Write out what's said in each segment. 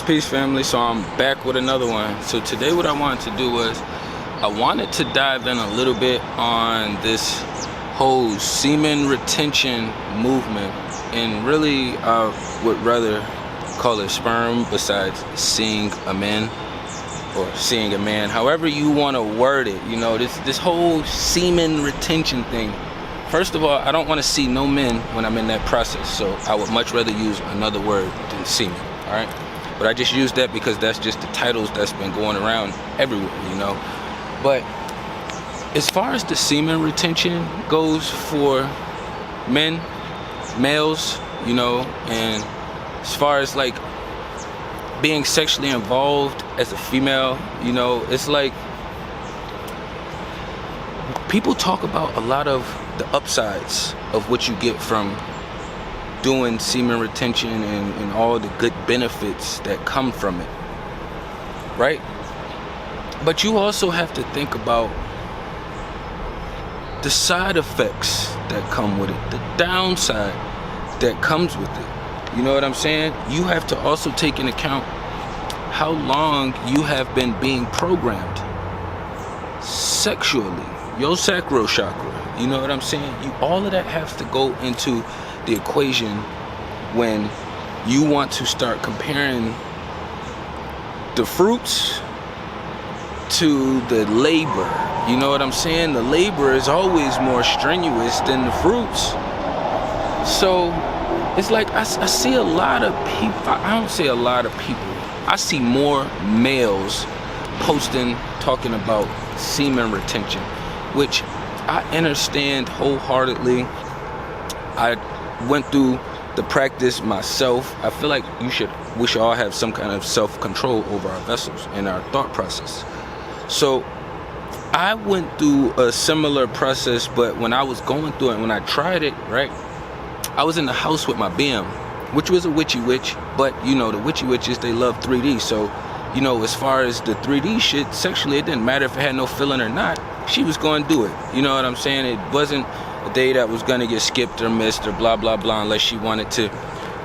Peace family. So I'm back with another one. So today what I wanted to do was I wanted to dive in a little bit on this whole semen retention movement, and really I would rather call it sperm besides seeing a man or seeing a man, however you want to word it. You know, this whole semen retention thing. First of all, I don't want to see no men when I'm in that process, so I would much rather use another word than semen. All right, but I just use that because that's just the titles that's been going around everywhere, you know. But as far as the semen retention goes for men, males, you know, and as far as like being sexually involved as a female, you know, it's like people talk about a lot of the upsides of what you get from doing semen retention and all the good benefits that come from it, right? But you also have to think about the side effects that come with it, the downside that comes with it. You know what I'm saying? You have to also take into account how long you have been being programmed sexually, your sacral chakra. You know what I'm saying? All of that has to go into the equation when you want to start comparing the fruits to the labor. You know what I'm saying? The labor is always more strenuous than the fruits. So it's like I see a lot of people. I don't say a lot of people. I see more males posting, talking about semen retention, which I understand wholeheartedly. I went through the practice myself. I feel like we should all have some kind of self-control over our vessels and our thought process. So I went through a similar process, but when I was going through it, when I tried it, right, I was in the house with my BM, which was a witchy witch, but you know, the witchy witches, they love 3D. So, you know, as far as the 3D shit, sexually, it didn't matter if it had no feeling or not. She was going to do it. You know what I'm saying? It wasn't a day that was going to get skipped or missed or blah, blah, blah, unless she wanted to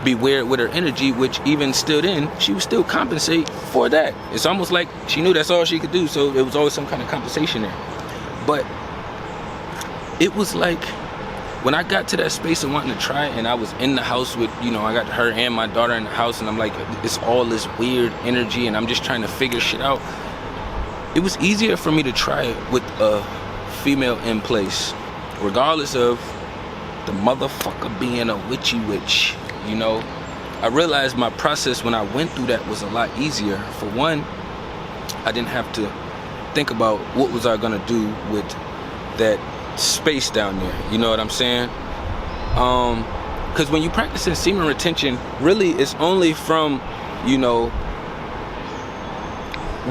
be weird with her energy, which even still then, she would still compensate for that. It's almost like she knew that's all she could do, so it was always some kind of compensation there. But it was like, when I got to that space of wanting to try it, and I was in the house with, you know, I got her and my daughter in the house, and I'm like, it's all this weird energy, and I'm just trying to figure shit out. It was easier for me to try it with a female in place, regardless of the motherfucker being a witchy witch. You know, I realized my process when I went through that was a lot easier. For one, I didn't have to think about what was I gonna do with that space down there. You know what I'm saying? Because when you practicing semen retention, really it's only from, you know,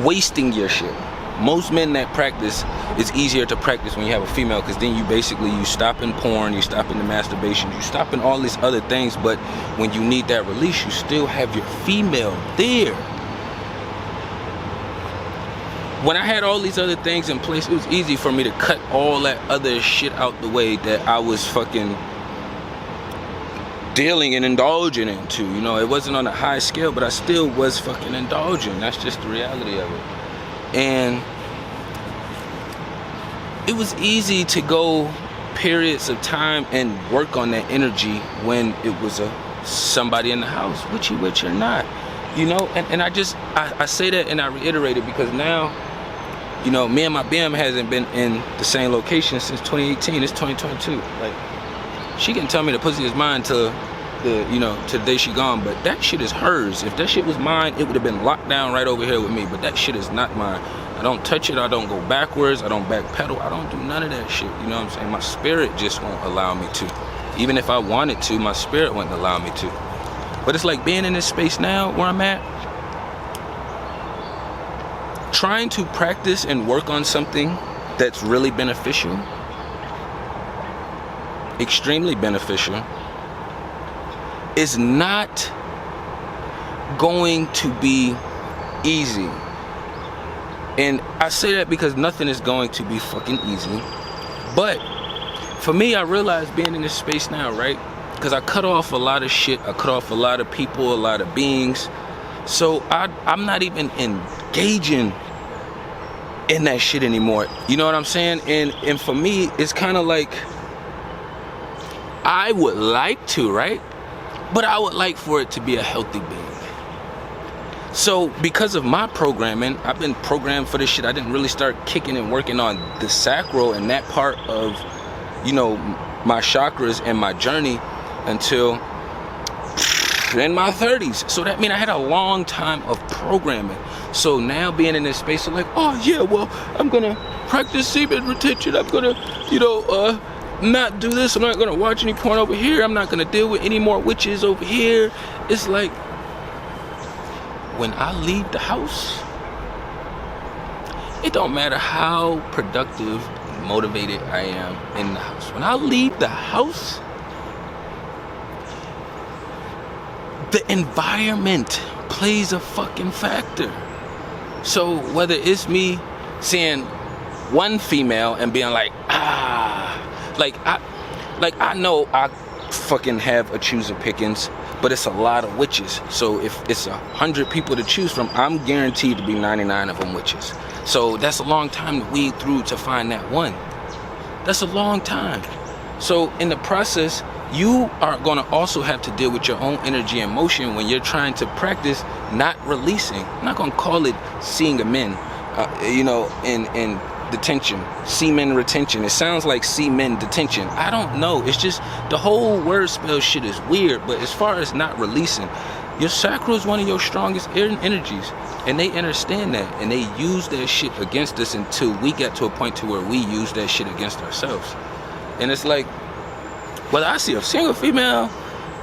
wasting your shit. Most men that practice, it's easier to practice when you have a female, because then you stopping porn, you stopping the masturbation, you stopping all these other things. But when you need that release, you still have your female there. When I had all these other things in place, it was easy for me to cut all that other shit out the way that I was fucking dealing and indulging into. You know, it wasn't on a high scale, but I still was fucking indulging. That's just the reality of it. And it was easy to go periods of time and work on that energy when it was somebody in the house, witchy witch or not, you know. And I say that and I reiterate it because now, you know, me and my BM hasn't been in the same location since 2018. It's 2022. Like, she can tell me the pussy is mine till the day she gone, but that shit is hers. If that shit was mine, it would have been locked down right over here with me, but that shit is not mine. I don't touch it, I don't go backwards, I don't backpedal, I don't do none of that shit, you know what I'm saying? My spirit just won't allow me to. Even if I wanted to, my spirit wouldn't allow me to. But it's like being in this space now where I'm at, trying to practice and work on something that's really beneficial, extremely beneficial, is not going to be easy. And I say that because nothing is going to be fucking easy. But for me, I realized being in this space now, right? Because I cut off a lot of shit. I cut off a lot of people, a lot of beings. So I'm not even engaging in that shit anymore. You know what I'm saying? And for me, it's kind of like, I would like to, right? But I would like for it to be a healthy being. So because of my programming, I've been programmed for this shit. I didn't really start kicking and working on the sacral and that part of, you know, my chakras and my journey until in my 30s. So that means I had a long time of programming. So now being in this space, I'm like, oh yeah, well, I'm gonna practice semen retention. I'm gonna, you know, not do this. I'm not gonna watch any porn over here. I'm not gonna deal with any more witches over here. It's like, when I leave the house, it don't matter how productive, motivated I am in the house. When I leave the house, the environment plays a fucking factor. So whether it's me seeing one female and being like, I know I fucking have a chooser pickings, but it's a lot of witches. So if it's 100 people to choose from, I'm guaranteed to be 99 of them witches. So that's a long time to weed through to find that one. That's a long time. So in the process, you are going to also have to deal with your own energy and motion when you're trying to practice not releasing. I'm not going to call it seeing a men, you know, in detention, semen retention. It sounds like semen detention. I don't know. It's just the whole word spell shit is weird. But as far as not releasing, your sacral is one of your strongest energies, and they understand that, and they use that shit against us until we get to a point to where we use that shit against ourselves. And it's like, whether I see a single female,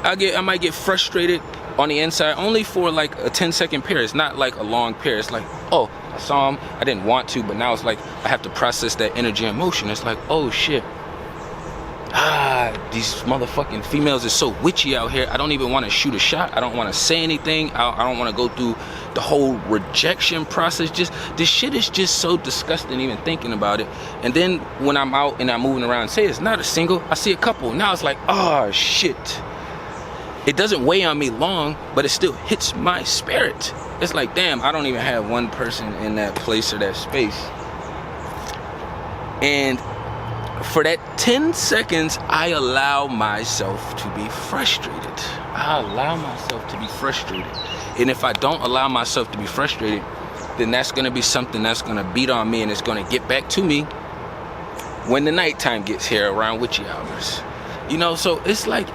I might get frustrated on the inside only for like a 10-second period. It's not like a long period. It's like, oh, I saw him, I didn't want to, but now it's like I have to process that energy and emotion. It's like, oh shit, these motherfucking females are so witchy out here. I don't even want to shoot a shot. I don't want to say anything. I don't want to go through the whole rejection process. Just this shit is just so disgusting even thinking about it. And then when I'm out and I'm moving around, say it's not a single, I see a couple. Now it's like, oh shit. It doesn't weigh on me long, but it still hits my spirit. It's like, damn, I don't even have one person in that place or that space. And for that 10 seconds, I allow myself to be frustrated. I allow myself to be frustrated. And if I don't allow myself to be frustrated, then that's going to be something that's going to beat on me, and it's going to get back to me when the nighttime gets here around witchy hours. You know, so it's like,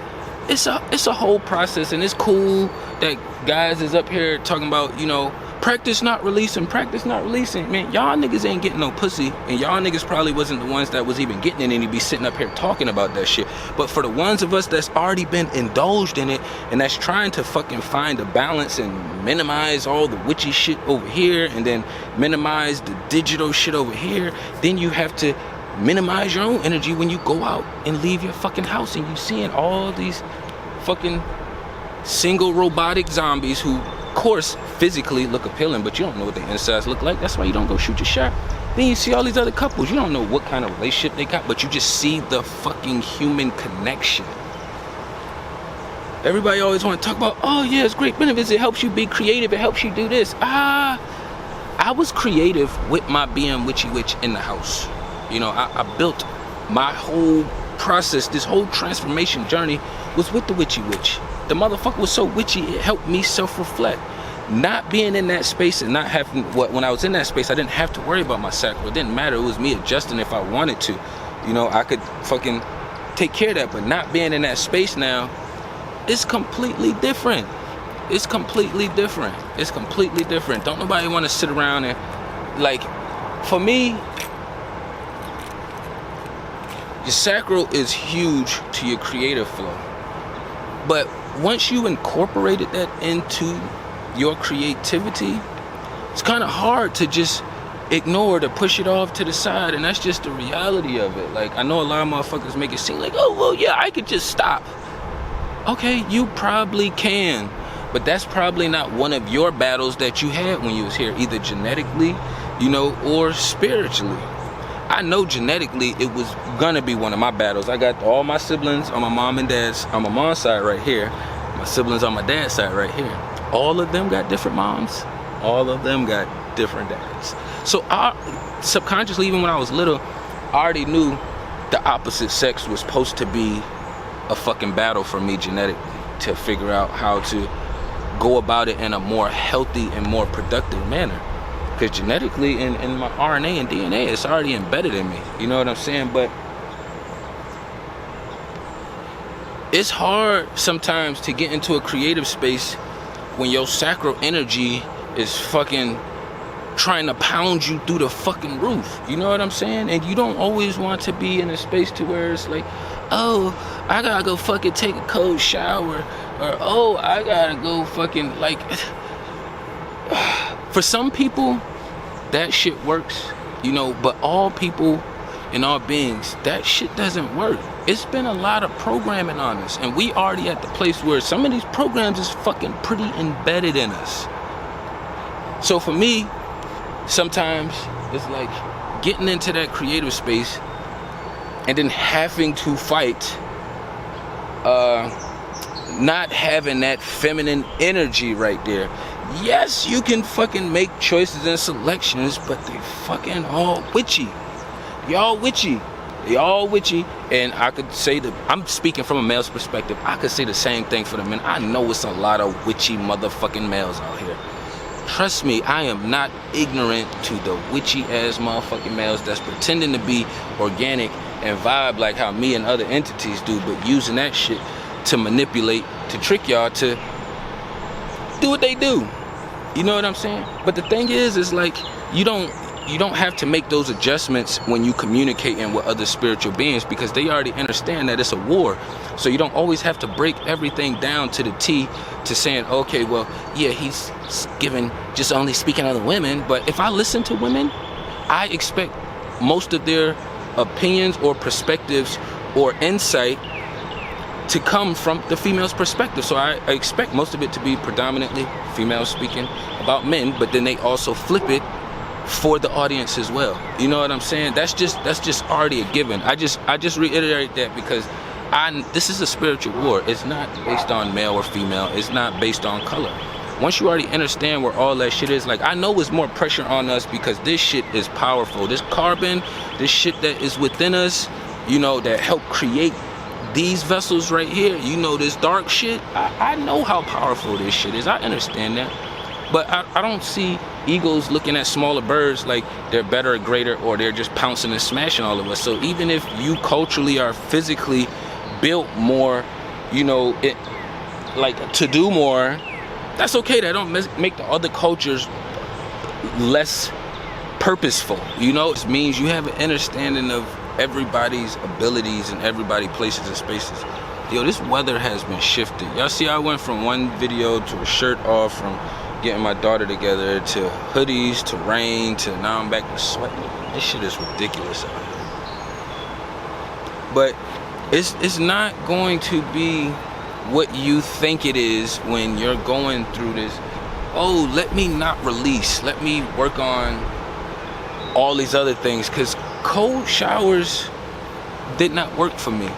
it's a whole process, and it's cool that guys is up here talking about, you know, practice not releasing. Man, y'all niggas ain't getting no pussy, and y'all niggas probably wasn't the ones that was even getting it, and you be sitting up here talking about that shit. But for the ones of us that's already been indulged in it, and that's trying to fucking find a balance and minimize all the witchy shit over here, and then minimize the digital shit over here, then you have to minimize your own energy when you go out and leave your fucking house and you seeing all these fucking single robotic zombies who, of course, physically look appealing, but you don't know what their insides look like. That's why you don't go shoot your shot. Then you see all these other couples. You don't know what kind of relationship they got, but you just see the fucking human connection. Everybody always want to talk about, oh yeah, it's great benefits. It helps you be creative. It helps you do this. I was creative with my being witchy witch in the house. You know, I built my whole process, this whole transformation journey was with the witchy witch. The motherfucker was so witchy, it helped me self-reflect. Not being in that space and not having, when I was in that space, I didn't have to worry about my sacral. It didn't matter. It was me adjusting if I wanted to. You know, I could fucking take care of that. But not being in that space now, it's completely different. It's completely different. It's completely different. Don't nobody want to sit around and, like, for me, your sacral is huge to your creative flow. But once you incorporated that into your creativity, it's kind of hard to just ignore, to push it off to the side. And that's just the reality of it. Like, I know a lot of motherfuckers make it seem like, oh, well, yeah, I could just stop. Okay, you probably can. But that's probably not one of your battles that you had when you was here. Either genetically, you know, or spiritually. I know genetically it was gonna be one of my battles. I got all my siblings on my mom and dad's, on my mom's side right here, my siblings on my dad's side right here. All of them got different moms. All of them got different dads. So I subconsciously, even when I was little, I already knew the opposite sex was supposed to be a fucking battle for me genetically, to figure out how to go about it in a more healthy and more productive manner. Because genetically, in my RNA and DNA, it's already embedded in me. You know what I'm saying? But it's hard sometimes to get into a creative space when your sacral energy is fucking trying to pound you through the fucking roof. You know what I'm saying? And you don't always want to be in a space to where it's like, oh, I gotta go fucking take a cold shower, or oh, I gotta go fucking, like, for some people that shit works, you know, but all people and all beings, that shit doesn't work. It's been a lot of programming on us, and we already at the place where some of these programs is fucking pretty embedded in us. So for me, sometimes it's like getting into that creative space and then having to fight not having that feminine energy right there. Yes, you can fucking make choices and selections, but they fucking all witchy. Y'all witchy. They all witchy. And I could say that, I'm speaking from a male's perspective, I could say the same thing for the men. I know it's a lot of witchy motherfucking males out here. Trust me, I am not ignorant to the witchy ass motherfucking males that's pretending to be organic and vibe like how me and other entities do, but using that shit to manipulate, to trick y'all to do what they do. You know what I'm saying? But the thing is like, you don't have to make those adjustments when you communicating with other spiritual beings, because they already understand that it's a war. So you don't always have to break everything down to the T to saying, okay, well, yeah, he's giving, just only speaking of the women. But if I listen to women, I expect most of their opinions or perspectives or insight to come from the female's perspective. So I expect most of it to be predominantly female speaking about men, but then they also flip it for the audience as well. You know what I'm saying? That's just already a given. I just reiterate that because this is a spiritual war. It's not based on male or female. It's not based on color. Once you already understand where all that shit is, like, I know it's more pressure on us because this shit is powerful. This carbon, this shit that is within us, you know, that help create these vessels right here, you know, this dark shit, I know how powerful this shit is. I understand that. But I don't see eagles looking at smaller birds like they're better or greater, or they're just pouncing and smashing all of us. So even if you culturally are physically built more, you know, it like to do more, that's okay. That don't make the other cultures less purposeful. You know, it means you have an understanding of everybody's abilities and everybody's places and spaces. Yo, this weather has been shifted. Y'all see I went from one video to a shirt off, from getting my daughter together, to hoodies, to rain, to now I'm back to sweating. This shit is ridiculous out here. But it's not going to be what you think it is when you're going through this. Oh, let me not release. Let me work on all these other things, because cold showers did not work for me.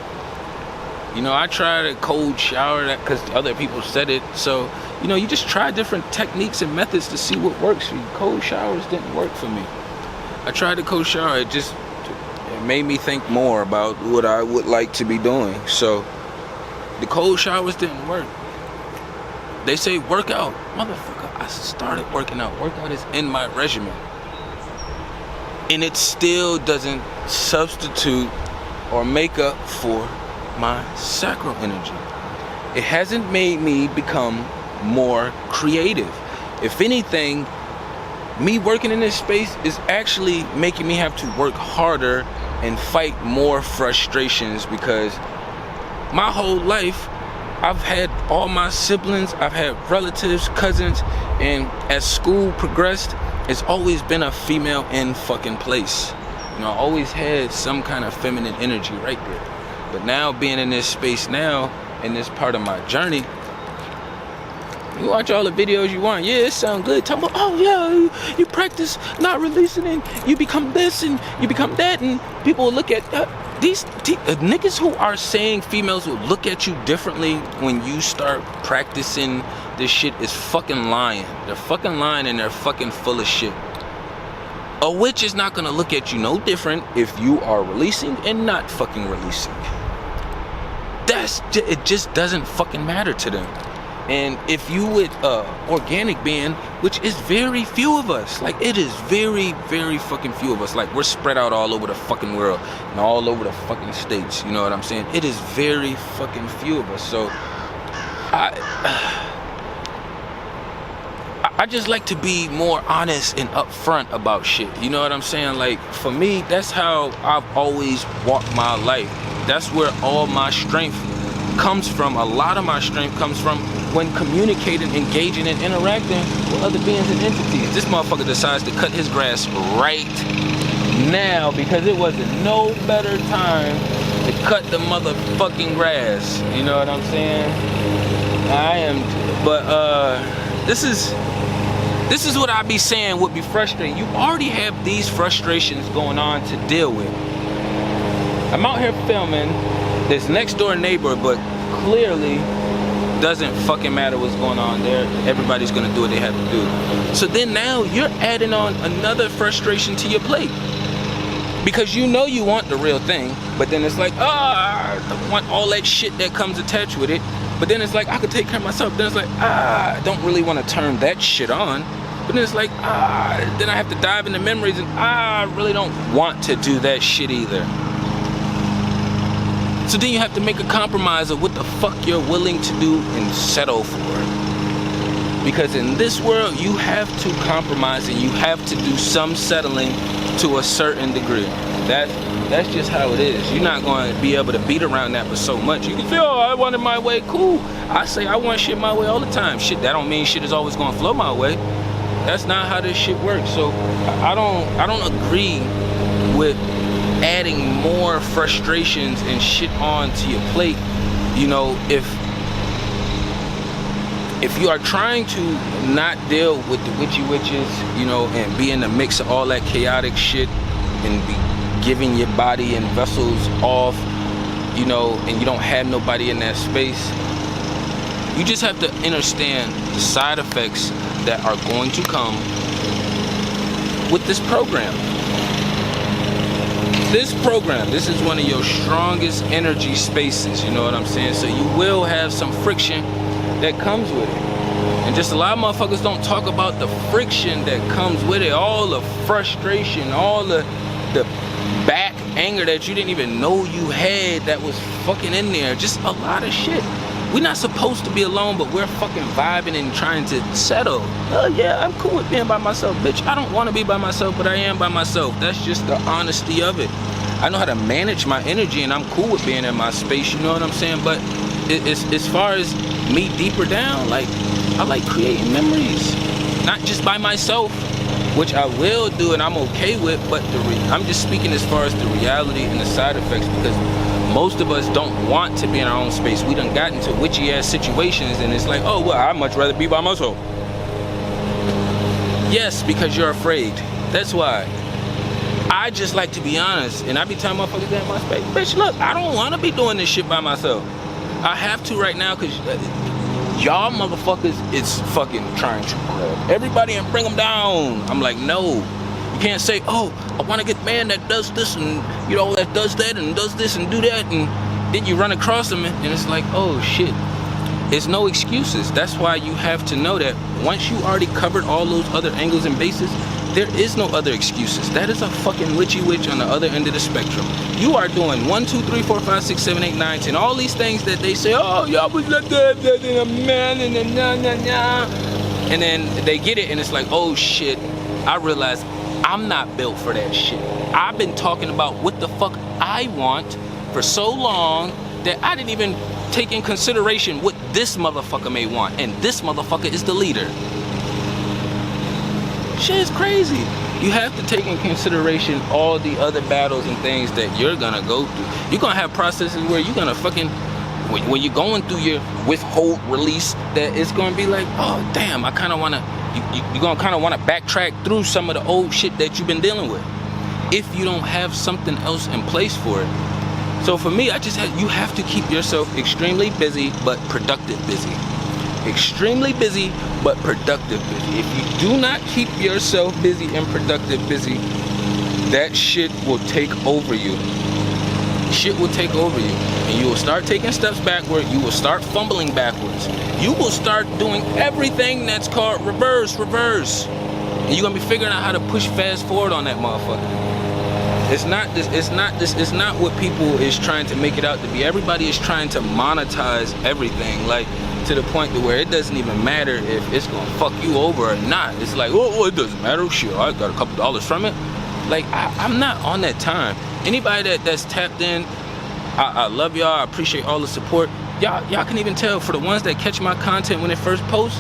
You know, I tried a cold shower because other people said it. So, you know, you just try different techniques and methods to see what works for you. Cold showers didn't work for me. I tried the cold shower. It made me think more about what I would like to be doing. So the cold showers didn't work. They say work out. Motherfucker, I started working out. Workout is in my regimen. And it still doesn't substitute or make up for my sacral energy. It hasn't made me become more creative. If anything, me working in this space is actually making me have to work harder and fight more frustrations, because my whole life I've had all my siblings, I've had relatives, cousins, and as school progressed, it's always been a female in fucking place. You know, I always had some kind of feminine energy right there. But now being in this space now, in this part of my journey, You watch all the videos you want. Yeah, it sound good. Talk about, oh yeah, you practice not releasing and you become this and you become that, and people will look at these niggas who are saying females will look at you differently when you start practicing this shit is fucking lying. They're fucking lying and they're fucking full of shit. A witch is not gonna look at you no different if you are releasing and not fucking releasing. It just doesn't fucking matter to them. And if you with organic being, which is very few of us, like it is very, very fucking few of us. Like we're spread out all over the fucking world and all over the fucking states. You know what I'm saying? It is very fucking few of us. So I just like to be more honest and upfront about shit. You know what I'm saying? Like for me, that's how I've always walked my life. That's where all my strength comes from. A lot of my strength comes from when communicating, engaging, and interacting with other beings and entities. This motherfucker decides to cut his grass right now because it wasn't no better time to cut the motherfucking grass. You know what I'm saying? This is what I be saying would be frustrating. You already have these frustrations going on to deal with. I'm out here filming this next door neighbor, but clearly doesn't fucking matter what's going on there. Everybody's gonna do what they have to do. So then now you're adding on another frustration to your plate. Because you know you want the real thing, but then it's like, I want all that shit that comes attached with it. But then it's like, I could take care of myself. Then it's like, I don't really want to turn that shit on. But then it's like, then I have to dive into memories and I really don't want to do that shit either. So then you have to make a compromise of what the fuck you're willing to do and settle for. Because in this world, you have to compromise and you have to do some settling to a certain degree. That's just how it is. You're not going to be able to beat around that for so much. You can feel, oh, I wanted my way, cool. I say I want shit my way all the time. Shit, that don't mean shit is always going to flow my way. That's not how this shit works. So I don't agree with adding more frustrations and shit onto your plate. You know, if you are trying to not deal with the witches, you know, and be in the mix of all that chaotic shit and be giving your body and vessels off, you know, and you don't have nobody in that space, you just have to understand the side effects that are going to come with this program. This is one of your strongest energy spaces, you know what I'm saying? So you will have some friction that comes with it. And just a lot of motherfuckers don't talk about the friction that comes with it, all the frustration, all the back anger that you didn't even know you had that was fucking in there. Just a lot of shit. We're not supposed to be alone, but we're fucking vibing and trying to settle. Oh yeah, I'm cool with being by myself, bitch. I don't want to be by myself, but I am by myself. That's just the honesty of it. I know how to manage my energy and I'm cool with being in my space, you know what I'm saying? But as far as me deeper down, like, I like creating memories, not just by myself, which I will do and I'm okay with, but I'm just speaking as far as the reality and the side effects, because most of us don't want to be in our own space. We done got into witchy ass situations and it's like, oh well, I'd much rather be by myself. Yes, because you're afraid. That's why. I just like to be honest, and I be telling motherfuckers that in my space, bitch, look, I don't want to be doing this shit by myself. I have to right now because y'all motherfuckers is fucking trying to grab everybody and bring them down. I'm like, no. You can't say, oh, I want to get the man that does this and, you know, that does that and does this and do that, and then you run across them and it's like, oh shit. It's no excuses. That's why you have to know that once you already covered all those other angles and bases, there is no other excuses. That is a fucking witchy witch on the other end of the spectrum. You are doing 1, 2, 3, 4, 5, 6, 7, 8, 9, 10. All these things that they say, oh, y'all was like that, and a man, and then and then they get it, and it's like, oh shit. I realize I'm not built for that shit. I've been talking about what the fuck I want for so long that I didn't even take in consideration what this motherfucker may want, and this motherfucker is the leader. Shit is crazy. You have to take in consideration all the other battles and things that you're gonna go through. You're gonna have processes where you're gonna fucking when you're going through your withhold release, that it's gonna be like, oh damn, I kind of wanna, you're gonna kind of wanna backtrack through some of the old shit that you've been dealing with, if you don't have something else in place for it. So for me, you have to keep yourself extremely busy but productive busy. Extremely busy but productive busy. If you do not keep yourself busy and productive busy, that shit will take over you. Shit will take over you, and you will start taking steps backward. You will start fumbling backwards. You will start doing everything that's called reverse. And you're gonna be figuring out how to push fast forward on that motherfucker. It's not what people is trying to make it out to be. Everybody is trying to monetize everything, like to the point to where it doesn't even matter if it's gonna fuck you over or not. It's like, oh, it doesn't matter. Shit, I got a couple dollars from it. Like, I'm not on that time. Anybody that's tapped in, I love y'all. I appreciate all the support. Y'all can even tell, for the ones that catch my content when it first posts,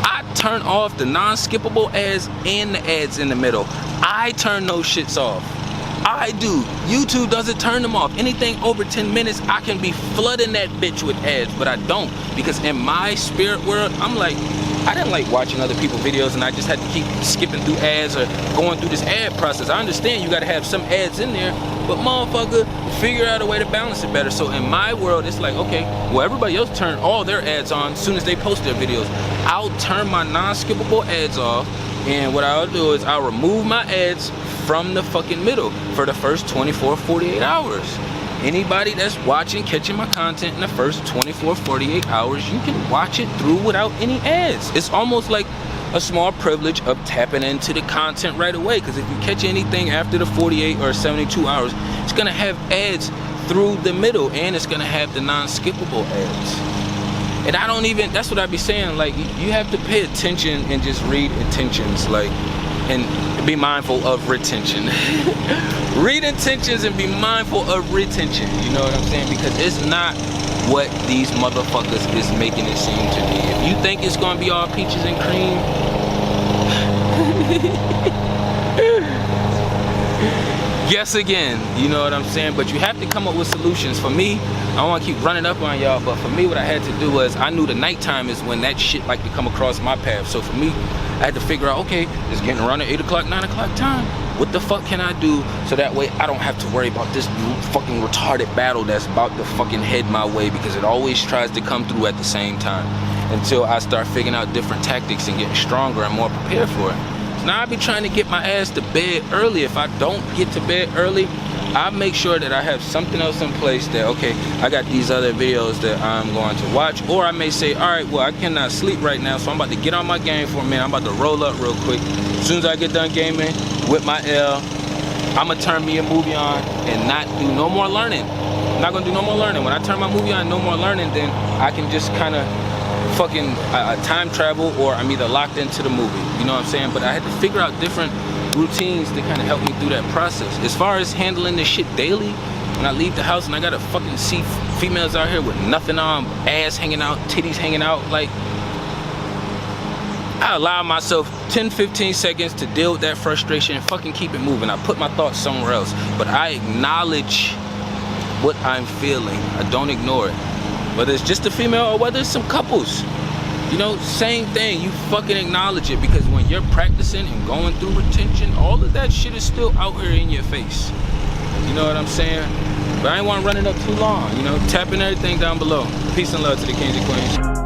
I turn off the non-skippable ads and the ads in the middle. I turn those shits off. I do. YouTube doesn't turn them off. Anything over 10 minutes, I can be flooding that bitch with ads, but I don't, because in my spirit world, I'm like, I didn't like watching other people's videos and I just had to keep skipping through ads or going through this ad process. I understand you gotta have some ads in there, but motherfucker, figure out a way to balance it better. So in my world, it's like, okay, well, everybody else turn all their ads on as soon as they post their videos. I'll turn my non-skippable ads off, and what I'll do is I'll remove my ads from the fucking middle for the first 24, 48 hours. Anybody that's watching, catching my content in the first 24, 48 hours, you can watch it through without any ads. It's almost like a small privilege of tapping into the content right away, because if you catch anything after the 48 or 72 hours, it's gonna have ads through the middle, and it's gonna have the non-skippable ads. And I don't even, that's what I be saying, like, you have to pay attention and just read intentions, like, and be mindful of retention. Read intentions and be mindful of retention, you know what I'm saying? Because it's not what these motherfuckers is making it seem to be. If you think it's gonna be all peaches and cream, guess again, you know what I'm saying? But you have to come up with solutions. For me, I don't want to keep running up on y'all, but for me, what I had to do was, I knew the nighttime is when that shit like to come across my path. So for me, I had to figure out, okay, it's getting around at 8 o'clock, 9 o'clock time. What the fuck can I do so that way I don't have to worry about this fucking retarded battle that's about to fucking head my way, because it always tries to come through at the same time, until I start figuring out different tactics and getting stronger and more prepared for it. So now I be trying to get my ass to bed early. If I don't get to bed early, I make sure that I have something else in place that, okay, I got these other videos that I'm going to watch. Or I may say, all right, well, I cannot sleep right now, so I'm about to get on my game for a minute. I'm about to roll up real quick. As soon as I get done gaming with my L, I'm gonna turn me a movie on and not do no more learning. I'm not gonna do no more learning. When I turn my movie on, no more learning, then I can just kind of fucking time travel, or I'm either locked into the movie, you know what I'm saying? But I had to figure out different routines to kind of help me through that process. As far as handling this shit daily, when I leave the house and I gotta fucking see females out here with nothing on, ass hanging out, titties hanging out, like, I allow myself 10-15 seconds to deal with that frustration and fucking keep it moving. I put my thoughts somewhere else, but I acknowledge what I'm feeling. I don't ignore it. Whether it's just a female or whether it's some couples, you know, same thing. You fucking acknowledge it, because when you're practicing and going through retention, all of that shit is still out here in your face. You know what I'm saying? But I ain't want to run it up too long, you know. Tapping everything down below. Peace and love to the kings and queens.